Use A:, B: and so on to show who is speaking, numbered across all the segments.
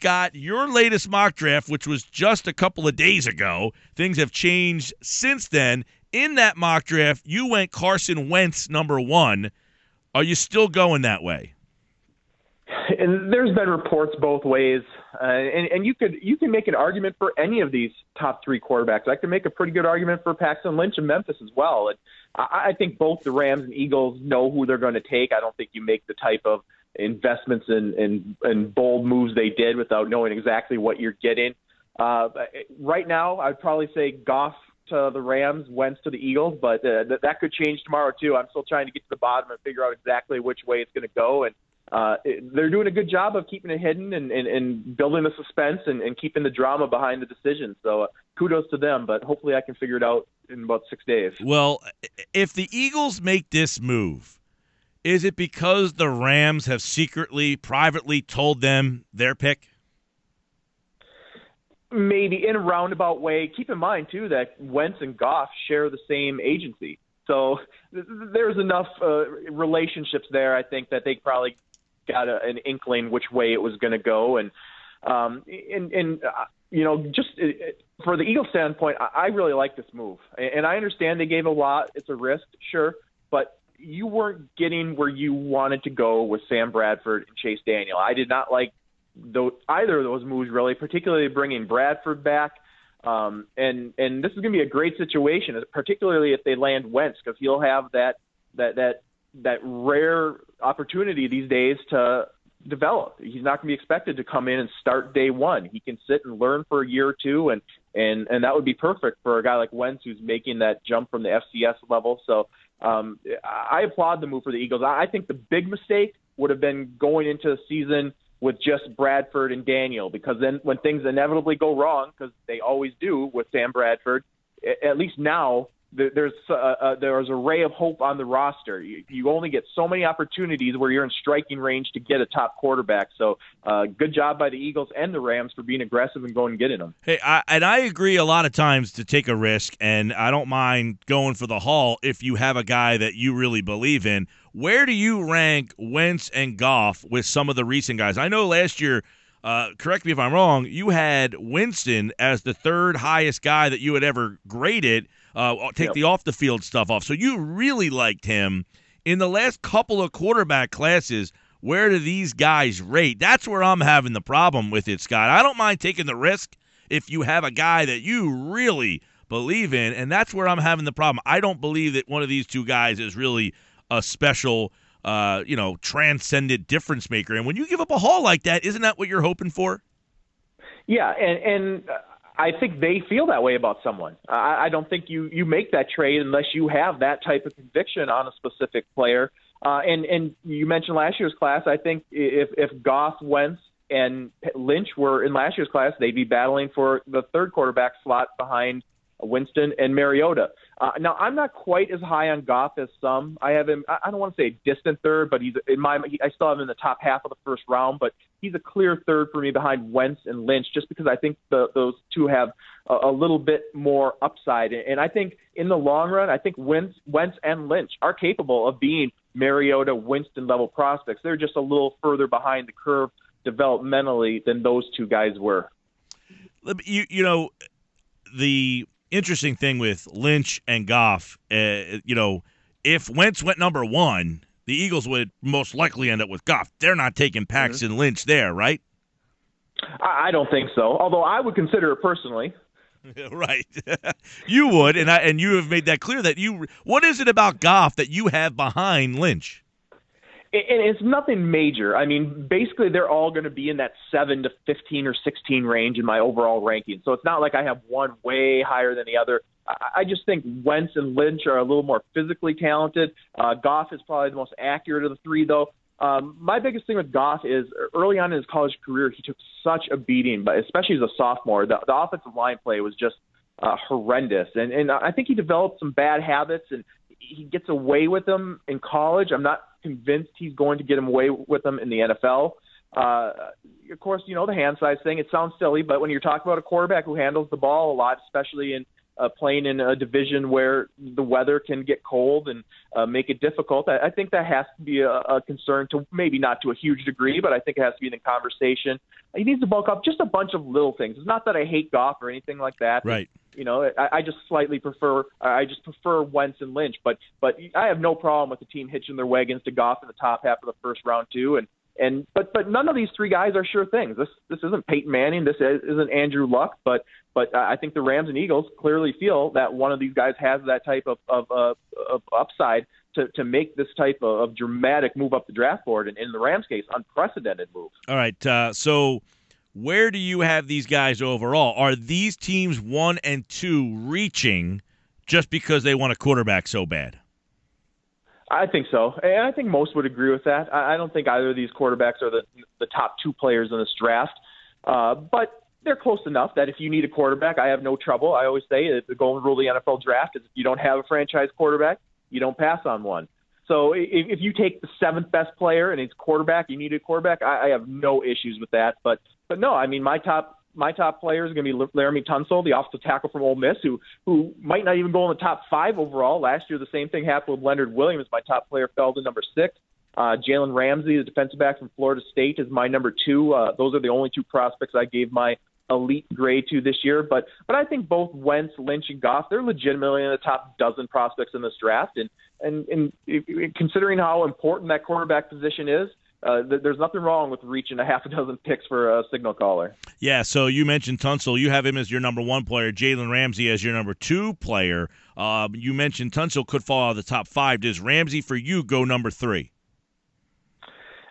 A: Scott, your latest mock draft, which was just a couple of days ago, things have changed since then. In that mock draft, you went Carson Wentz number 1. Are you still going that way?
B: And there's been reports both ways, and you can make an argument for any of these top 3 quarterbacks. I can make a pretty good argument for Paxton Lynch in Memphis as well. And I think both the Rams and Eagles know who they're going to take. I don't think you make the type of investments and bold moves they did without knowing exactly what you're getting. Right now, I'd probably say Goff to the Rams, Wentz to the Eagles, but that could change tomorrow too. I'm still trying to get to the bottom and figure out exactly which way it's going to go. And they're doing a good job of keeping it hidden and building the suspense and keeping the drama behind the decision. So kudos to them, but hopefully I can figure it out in about 6 days.
A: Well, if the Eagles make this move, is it because the Rams have secretly, privately told them their pick?
B: Maybe in a roundabout way. Keep in mind, too, that Wentz and Goff share the same agency. So there's enough relationships there, I think, that they probably got an inkling which way it was going to go. And just for the Eagles standpoint, I really like this move. And I understand they gave a lot. It's a risk, sure. But you weren't getting where you wanted to go with Sam Bradford and Chase Daniel. I did not like either of those moves, really, particularly bringing Bradford back. And this is going to be a great situation, particularly if they land Wentz, because he'll have that rare opportunity these days to develop. He's not going to be expected to come in and start day one. He can sit and learn for a year or two, and that would be perfect for a guy like Wentz who's making that jump from the FCS level. So I applaud the move for the Eagles. I think the big mistake would have been going into the season with just Bradford and Daniel, because then when things inevitably go wrong, because they always do with Sam Bradford, at least now there's a ray of hope on the roster. You only get so many opportunities where you're in striking range to get a top quarterback. So good job by the Eagles and the Rams for being aggressive and going and getting them.
A: Hey, I agree a lot of times to take a risk, and I don't mind going for the haul if you have a guy that you really believe in. Where do you rank Wentz and Goff with some of the recent guys? I know last year, correct me if I'm wrong, you had Winston as the third highest guy that you had ever graded. Take the off-the-field stuff off. So you really liked him. In the last couple of quarterback classes, where do these guys rate? That's where I'm having the problem with it, Scott. I don't mind taking the risk if you have a guy that you really believe in, and that's where I'm having the problem. I don't believe that one of these two guys is really a special, transcendent difference maker. And when you give up a haul like that, isn't that what you're hoping for?
B: Yeah, and I think they feel that way about someone. I don't think you make that trade unless you have that type of conviction on a specific player. And you mentioned last year's class. I think if Goff, Wentz, and Lynch were in last year's class, they'd be battling for the third quarterback slot behind Winston and Mariota. Now, I'm not quite as high on Goff as some. I have him. I don't want to say a distant third, but I still have him in the top half of the first round. But he's a clear third for me behind Wentz and Lynch, just because I think those two have a little bit more upside. And I think in the long run, I think Wentz and Lynch are capable of being Mariota, Winston level prospects. They're just a little further behind the curve developmentally than those two guys were.
A: The interesting thing with Lynch and Goff, if Wentz went number 1, the Eagles would most likely end up with Goff. They're not taking Paxton Lynch there, right?
B: I don't think so, although I would consider it personally.
A: Right. You would, and you have made that clear that what is it about Goff that you have behind Lynch?
B: And it's nothing major. I mean, basically they're all going to be in that 7 to 15 or 16 range in my overall ranking. So it's not like I have one way higher than the other. I just think Wentz and Lynch are a little more physically talented. Goff is probably the most accurate of the three, though. My biggest thing with Goff is early on in his college career, he took such a beating, but especially as a sophomore. The offensive line play was just horrendous. And I think he developed some bad habits, and he gets away with them in college. I'm not convinced he's going to get him away with them in the NFL. Of course, the hand size thing, it sounds silly, but when you're talking about a quarterback who handles the ball a lot, especially playing in a division where the weather can get cold and make it difficult. I think that has to be a concern, to maybe not to a huge degree, but I think it has to be in the conversation. He needs to bulk up, just a bunch of little things. It's not that I hate Goff or anything like that.
A: Right.
B: I just slightly prefer Wentz and Lynch, but I have no problem with the team hitching their wagons to Goff in the top half of the first round too. But none of these three guys are sure things. This isn't Peyton Manning. This isn't Andrew Luck. But I think the Rams and Eagles clearly feel that one of these guys has that type of upside to make this type of dramatic move up the draft board. And in the Rams' case, unprecedented move.
A: All right. So where do you have these guys overall? Are these teams 1 and 2 reaching just because they want a quarterback so bad?
B: I think so. And I think most would agree with that. I don't think either of these quarterbacks are the top 2 players in this draft. But they're close enough that if you need a quarterback, I have no trouble. I always say the golden rule of the NFL draft is if you don't have a franchise quarterback, you don't pass on one. So if you take the 7th best player and it's quarterback, you need a quarterback, I have no issues with that. But no, I mean, my top player is going to be Laramie Tunsil, the offensive tackle from Ole Miss, who might not even go in the top 5 overall. Last year, the same thing happened with Leonard Williams. My top player fell to number 6. Jalen Ramsey, the defensive back from Florida State, is my number 2. Those are the only 2 prospects I gave my elite grade to this year. But I think both Wentz, Lynch, and Goff, they're legitimately in the top dozen prospects in this draft. And considering how important that quarterback position is, there's nothing wrong with reaching a half a dozen picks for a signal caller.
A: Yeah, so you mentioned Tunsil. You have him as your number 1 player, Jalen Ramsey as your number 2 player. You mentioned Tunsil could fall out of the top 5. Does Ramsey, for you, go number 3?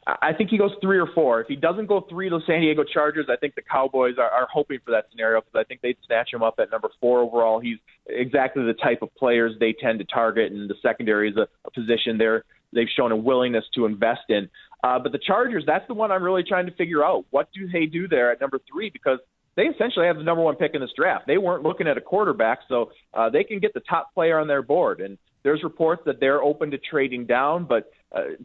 B: I think he goes 3 or 4. If he doesn't go 3 to the San Diego Chargers, I think the Cowboys are hoping for that scenario because I think they'd snatch him up at number 4 overall. He's exactly the type of players they tend to target, and the secondary is a position they've shown a willingness to invest in. But the Chargers, that's the one I'm really trying to figure out. What do they do there at number 3? Because they essentially have the number 1 pick in this draft. They weren't looking at a quarterback, so they can get the top player on their board. And there's reports that they're open to trading down, but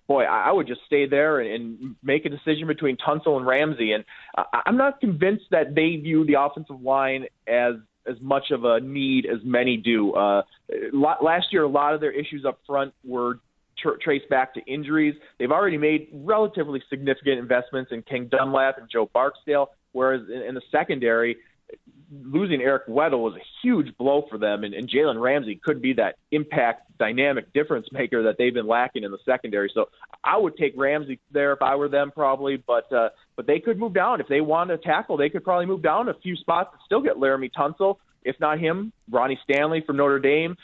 B: boy, I would just stay there and make a decision between Tunsil and Ramsey. And I'm not convinced that they view the offensive line as much of a need as many do. Last year, a lot of their issues up front were traced back to injuries. They've already made relatively significant investments in King Dunlap and Joe Barksdale, whereas in the secondary, losing Eric Weddle was a huge blow for them, and Jalen Ramsey could be that impact, dynamic difference maker that they've been lacking in the secondary. So I would take Ramsey there if I were them, probably, but they could move down. If they want to tackle, they could probably move down a few spots and still get Laramie Tunsil. If not him, Ronnie Stanley from Notre Dame,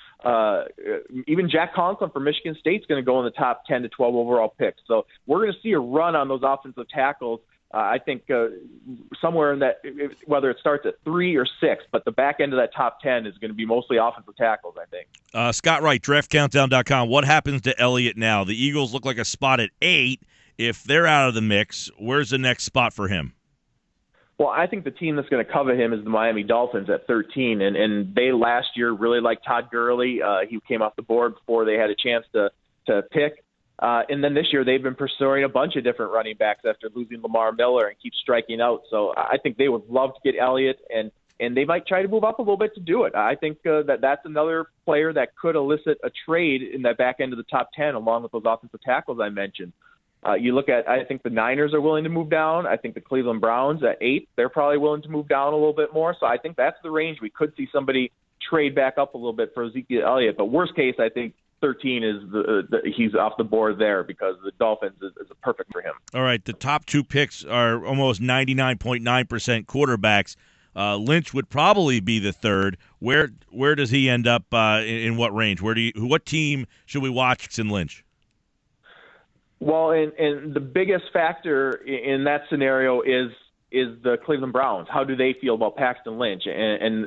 B: even Jack Conklin from Michigan State is going to go in the top 10 to 12 overall picks. So we're going to see a run on those offensive tackles. I think somewhere in that, whether it starts at 3 or 6, but the back end of that top 10 is going to be mostly offensive tackles, I think.
A: Scott Wright, draftcountdown.com. What happens to Elliott now? The Eagles look like a spot at 8. If they're out of the mix, where's the next spot for him?
B: Well, I think the team that's going to cover him is the Miami Dolphins at 13, and they last year really liked Todd Gurley. He came off the board before they had a chance to pick. And then this year they've been pursuing a bunch of different running backs after losing Lamar Miller and keep striking out. So I think they would love to get Elliott, and they might try to move up a little bit to do it. I think that's another player that could elicit a trade in that back end of the top 10 along with those offensive tackles I mentioned. You look at, I think the Niners are willing to move down. I think the Cleveland Browns at 8, they're probably willing to move down a little bit more. So I think that's the range. We could see somebody trade back up a little bit for Ezekiel Elliott. But worst case, I think 13 is he's off the board there because the Dolphins is perfect for him. All
A: right, the top 2 picks are almost 99.9% quarterbacks. Lynch would probably be the 3rd. Where does he end up in what range? What team should we watch in Lynch?
B: Well, and the biggest factor in that scenario is the Cleveland Browns. How do they feel about Paxton Lynch? And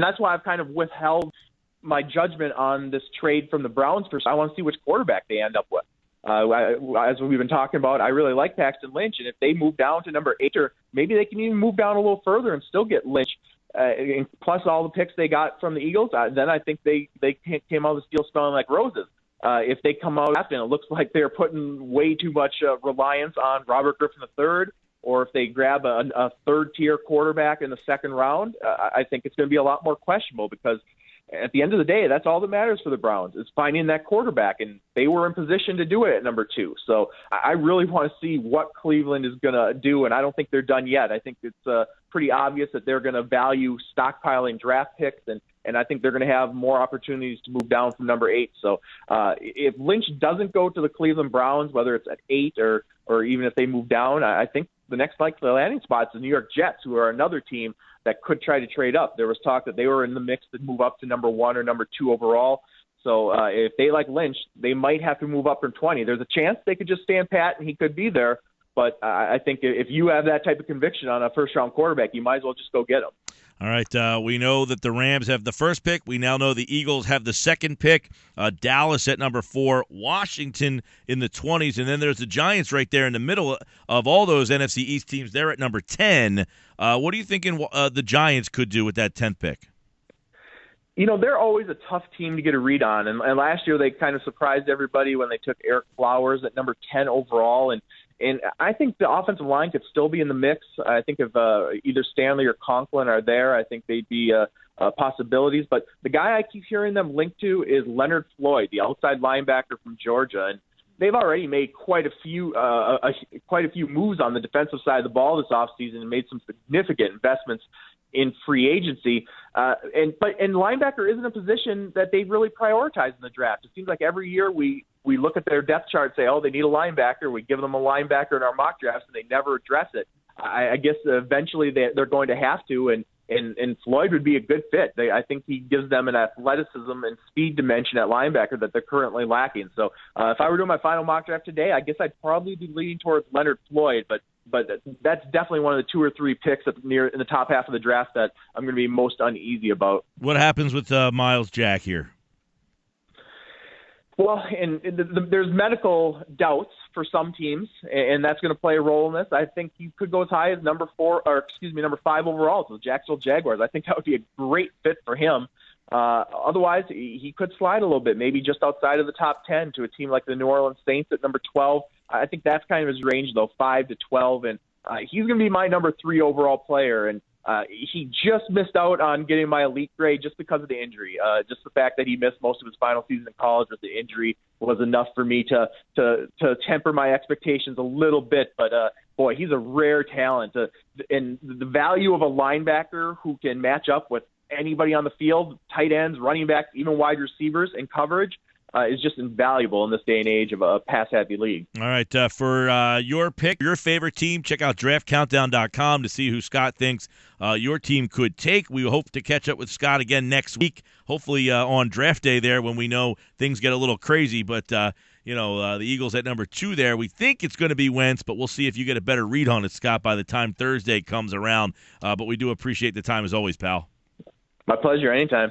B: that's why I've kind of withheld my judgment on this trade from the Browns first. I want to see which quarterback they end up with. As we've been talking about, I really like Paxton Lynch, and if they move down to number 8, or maybe they can even move down a little further and still get Lynch, plus all the picks they got from the Eagles, then I think they came out of this deal smelling like roses. If they come out and it looks like they're putting way too much reliance on Robert Griffin III or if they grab a third-tier quarterback in the second round, I think it's going to be a lot more questionable because at the end of the day, that's all that matters for the Browns is finding that quarterback, and they were in position to do it at number 2. So I really want to see what Cleveland is going to do, and I don't think they're done yet. I think it's pretty obvious that they're going to value stockpiling draft picks, and I think they're going to have more opportunities to move down from number 8. So if Lynch doesn't go to the Cleveland Browns, whether it's at 8 or even if they move down, I think the next likely landing spot is the New York Jets, who are another team that could try to trade up. There was talk that they were in the mix to move up to number 1 or number 2 overall. So if they like Lynch, they might have to move up from 20. There's a chance they could just stand pat and he could be there. But I think if you have that type of conviction on a first-round quarterback, you might as well just go get him.
A: All right, we know that the Rams have the first pick. We now know the Eagles have the second pick. Dallas at number 4, Washington in the 20s, and then there's the Giants right there in the middle of all those NFC East teams. They're at number 10. What are you thinking the Giants could do with that 10th pick?
B: You know, they're always a tough team to get a read on, and last year they kind of surprised everybody when they took Eric Flowers at number 10 overall, and I think the offensive line could still be in the mix. I think if either Stanley or Conklin are there, I think they'd be possibilities. But the guy I keep hearing them linked to is Leonard Floyd, the outside linebacker from Georgia. And they've already made quite a few moves on the defensive side of the ball this offseason and made some significant investments in free agency. And linebacker isn't a position that they've really prioritized in the draft. It seems like every year we look at their depth chart and say, oh, they need a linebacker. We give them a linebacker in our mock drafts, and they never address it. I guess eventually they're going to have to, and Floyd would be a good fit. I think he gives them an athleticism and speed dimension at linebacker that they're currently lacking. So if I were doing my final mock draft today, I guess I'd probably be leaning towards Leonard Floyd, but that's definitely one of the 2 or 3 picks in the top half of the draft that I'm going to be most uneasy about.
A: What happens with Miles Jack here?
B: Well, there's medical doubts for some teams, and that's going to play a role in this. I think he could go as high as number 5 overall to the Jacksonville Jaguars. I think that would be a great fit for him. Otherwise, he could slide a little bit, maybe just outside of the top 10 to a team like the New Orleans Saints at number 12. I think that's kind of his range, though, 5 to 12, and he's going to be my number 3 overall player. And he just missed out on getting my elite grade just because of the injury. Just the fact that he missed most of his final season in college with the injury was enough for me to temper my expectations a little bit. But, boy, he's a rare talent. And the value of a linebacker who can match up with anybody on the field, tight ends, running backs, even wide receivers in coverage, is just invaluable in this day and age of a pass-happy league.
A: All right, for your pick, your favorite team, check out draftcountdown.com to see who Scott thinks your team could take. We hope to catch up with Scott again next week, hopefully on draft day there when we know things get a little crazy. But, the Eagles at number 2 there, we think it's going to be Wentz, but we'll see if you get a better read on it, Scott, by the time Thursday comes around. But we do appreciate the time as always, pal.
B: My pleasure. Anytime.